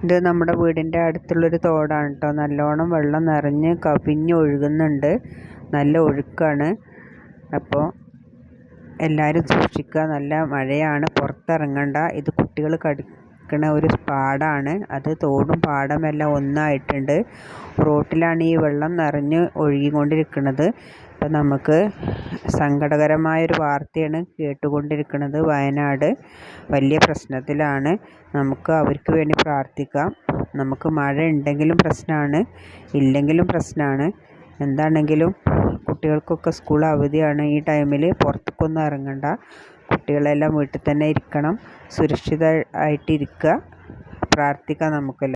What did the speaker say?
ഇത് നമ്മുടെ വീടിൻ്റെ അടുത്തുള്ളൊരു തോടാണ് കേട്ടോ. നല്ലോണം വെള്ളം നിറഞ്ഞ് കവിഞ്ഞൊഴുകുന്നുണ്ട്. നല്ല ഒഴുക്കാണ്. അപ്പോൾ എല്ലാവരും സൂക്ഷിക്കുക. നല്ല മഴയാണ്, പുറത്തിറങ്ങണ്ട. ഇത് കുട്ടികൾ കളിക്കണ ഒരു പാടമാണ്. അത് തോടും പാടമെല്ലാം ഒന്നായിട്ടുണ്ട്. റോട്ടിലാണ് ഈ വെള്ളം നിറഞ്ഞ് ഒഴുകിക്കൊണ്ടിരിക്കുന്നത്. അപ്പം നമുക്ക് സങ്കടകരമായൊരു വാർത്തയാണ് കേട്ടുകൊണ്ടിരിക്കുന്നത്. വയനാട് വലിയ പ്രശ്നത്തിലാണ്. നമുക്ക് അവർക്ക് വേണ്ടി പ്രാർത്ഥിക്കാം. നമുക്ക് മഴ ഉണ്ടെങ്കിലും പ്രശ്നമാണ്, ഇല്ലെങ്കിലും പ്രശ്നമാണ്. എന്താണെങ്കിലും കുട്ടികൾക്കൊക്കെ സ്കൂൾ അവധിയാണ്. ഈ ടൈമിൽ പുറത്തേക്കൊന്നും ഇറങ്ങണ്ട. കുട്ടികളെല്ലാം വീട്ടിൽ തന്നെ ഇരിക്കണം. സുരക്ഷിതമായിട്ടിരിക്കുക. പ്രാർത്ഥിക്കാം നമുക്കെല്ലാം.